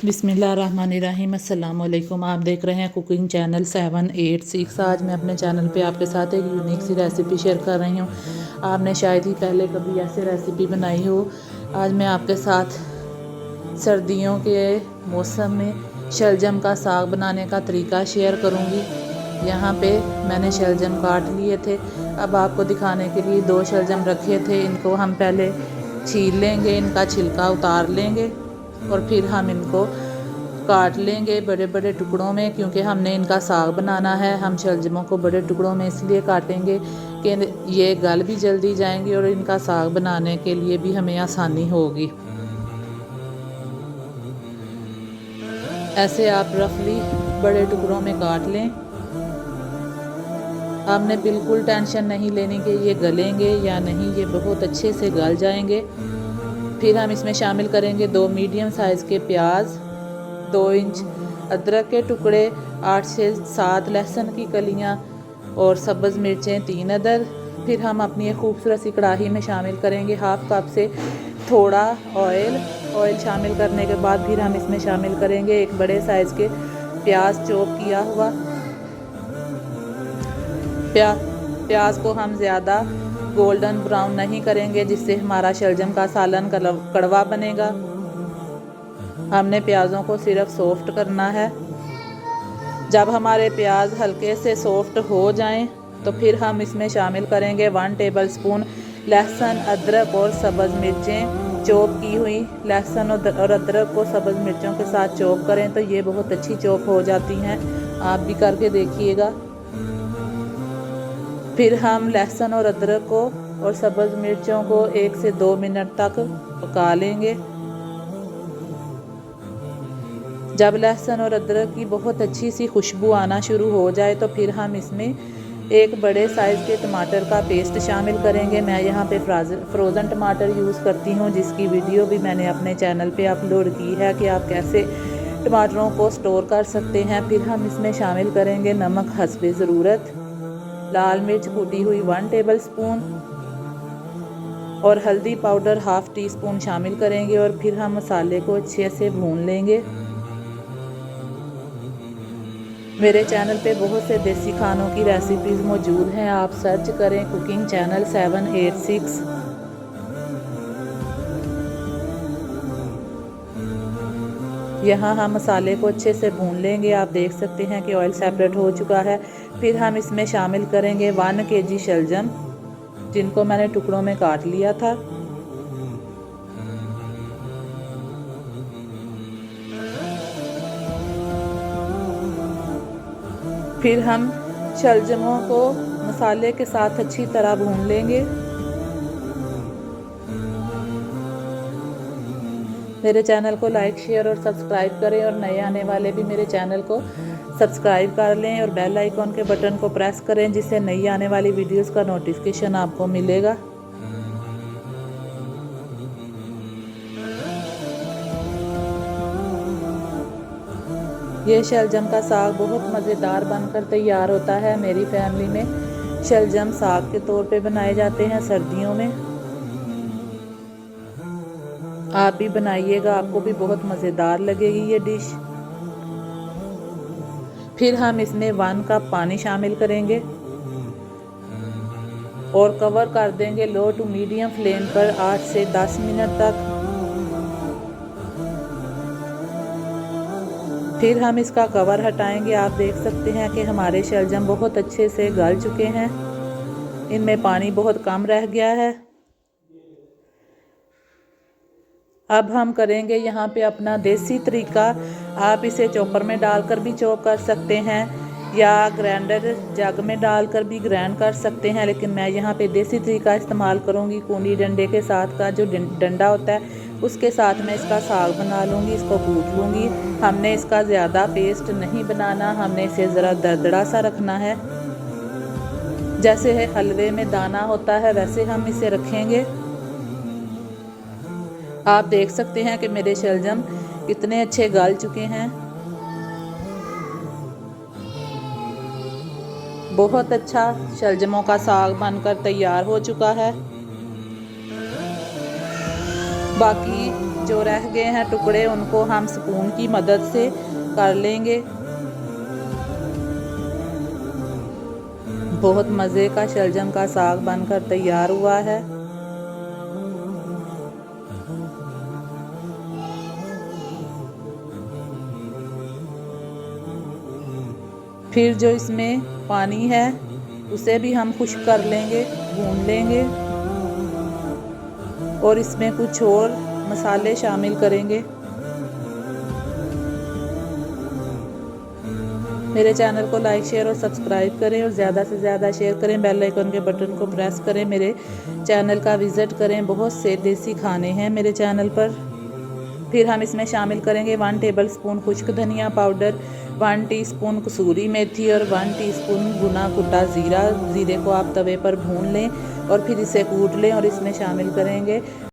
बिस्मिल्लाहिर्रहमानिर्रहीम। अस्सलाम वालेकुम। आप देख रहे हैं कुकिंग चैनल 786। आज मैं अपने चैनल पे आपके साथ एक यूनिक सी रेसिपी शेयर कर रही हूँ। आपने शायद ही पहले कभी ऐसे रेसिपी बनाई हो। आज मैं आपके साथ सर्दियों के मौसम में शलजम का साग बनाने का तरीका शेयर करूँगी। यहाँ पे मैंने शलजम काट लिए थे। अब आपको दिखाने के लिए 2 शलजम रखे थे। इनको हम पहले छील लेंगे, इनका छिलका उतार लेंगे और फिर हम इनको काट लेंगे बड़े बड़े टुकड़ों में, क्योंकि हमने इनका साग बनाना है। हम शलजमों को बड़े टुकड़ों में इसलिए काटेंगे कि ये गल भी जल्दी जाएंगे और इनका साग बनाने के लिए भी हमें आसानी होगी। ऐसे आप रफली बड़े टुकड़ों में काट लें। आपने बिल्कुल टेंशन नहीं लेनी कि ये गलेंगे या नहीं, ये बहुत अच्छे से गल जाएंगे। फिर हम इसमें शामिल करेंगे 2 मीडियम साइज़ के प्याज, 2 इंच अदरक के टुकड़े, 8 से 7 लहसुन की कलियां और सब्ज़ मिर्चें 3 अदद। फिर हम अपनी एक खूबसूरत सी कढ़ाई में शामिल करेंगे 1/2 कप से थोड़ा ऑयल शामिल करने के बाद फिर हम इसमें शामिल करेंगे एक बड़े साइज़ के प्याज चॉप किया हुआ। प्याज को हम ज़्यादा गोल्डन ब्राउन नहीं करेंगे, जिससे हमारा शलजम का सालन कड़वा बनेगा। हमने प्याज़ों को सिर्फ सॉफ्ट करना है। जब हमारे प्याज हल्के से सॉफ्ट हो जाएं तो फिर हम इसमें शामिल करेंगे 1 टेबलस्पून लहसुन, अदरक और सब्ज़ मिर्चें चॉप की हुई। लहसुन और अदरक को सब्ज़ मिर्चों के साथ चॉप करें तो ये बहुत अच्छी चॉप हो जाती हैं। आप भी करके देखिएगा। फिर हम लहसुन और अदरक को और सब्ज़ मिर्चों को 1 से 2 मिनट तक पका लेंगे। जब लहसुन और अदरक की बहुत अच्छी सी खुशबू आना शुरू हो जाए तो फिर हम इसमें एक बड़े साइज़ के टमाटर का पेस्ट शामिल करेंगे। मैं यहाँ पे फ्रोज़न टमाटर यूज़ करती हूँ, जिसकी वीडियो भी मैंने अपने चैनल पे अपलोड की है कि आप कैसे टमाटरों को स्टोर कर सकते हैं। फिर हम इसमें शामिल करेंगे नमक हस्बे ज़रूरत, लाल मिर्च कूटी हुई 1 टेबलस्पून और हल्दी पाउडर 1/2 टीस्पून शामिल करेंगे और फिर हम मसाले को अच्छे से भून लेंगे। मेरे चैनल पे बहुत से देसी खानों की रेसिपीज़ मौजूद हैं। आप सर्च करें कुकिंग चैनल 786। यहाँ हम मसाले को अच्छे से भून लेंगे। आप देख सकते हैं कि ऑयल सेपरेट हो चुका है। फिर हम इसमें शामिल करेंगे 1 kg शलजम, जिनको मैंने टुकड़ों में काट लिया था। फिर हम शलजमों को मसाले के साथ अच्छी तरह भून लेंगे। मेरे चैनल को लाइक, शेयर और सब्सक्राइब करें और नए आने वाले भी मेरे चैनल को सब्सक्राइब कर लें और बेल आइकॉन के बटन को प्रेस करें, जिससे नई आने वाली वीडियोस का नोटिफिकेशन आपको मिलेगा। ये शलजम का साग बहुत मज़ेदार बनकर तैयार होता है। मेरी फैमिली में शलजम साग के तौर पे बनाए जाते हैं सर्दियों में। आप भी बनाइएगा, आपको भी बहुत मज़ेदार लगेगी ये डिश। फिर हम इसमें 1 कप पानी शामिल करेंगे और कवर कर देंगे लो टू मीडियम फ्लेम पर 8 से 10 मिनट तक। फिर हम इसका कवर हटाएंगे। आप देख सकते हैं कि हमारे शलजम बहुत अच्छे से गल चुके हैं। इनमें पानी बहुत कम रह गया है। अब हम करेंगे यहाँ पे अपना देसी तरीका। आप इसे चॉपर में डालकर भी चॉप कर सकते हैं या ग्राइंडर जग में डालकर भी ग्राइंड कर सकते हैं, लेकिन मैं यहाँ पे देसी तरीका इस्तेमाल करूँगी। कूंडी डंडे के साथ का जो डंडा होता है उसके साथ मैं इसका साग बना लूँगी, इसको कूट लूँगी। हमने इसका ज़्यादा पेस्ट नहीं बनाना, हमने इसे ज़रा दरदरा सा रखना है। जैसे हलवे में दाना होता है वैसे हम इसे रखेंगे। आप देख सकते हैं कि मेरे शलजम कितने अच्छे गल चुके हैं। बहुत अच्छा शलजमों का साग बनकर तैयार हो चुका है। बाकी जो रह गए हैं टुकड़े उनको हम स्पून की मदद से कर लेंगे। बहुत मज़े का शलजम का साग बनकर तैयार हुआ है। फिर जो इसमें पानी है उसे भी हम खुश्क कर लेंगे, भून लेंगे और इसमें कुछ और मसाले शामिल करेंगे। मेरे चैनल को लाइक शेयर और सब्सक्राइब करें और ज़्यादा से ज़्यादा शेयर करें। बेल आइकन के बटन को प्रेस करें। मेरे चैनल का विज़िट करें। बहुत से देसी खाने हैं मेरे चैनल पर। फिर हम इसमें शामिल करेंगे 1 टेबलस्पून खुश्क धनिया पाउडर, 1 टीस्पून कसूरी मेथी और 1 टीस्पून भुना कुटा ज़ीरा। ज़ीरे को आप तवे पर भून लें और फिर इसे कूट लें और इसमें शामिल करेंगे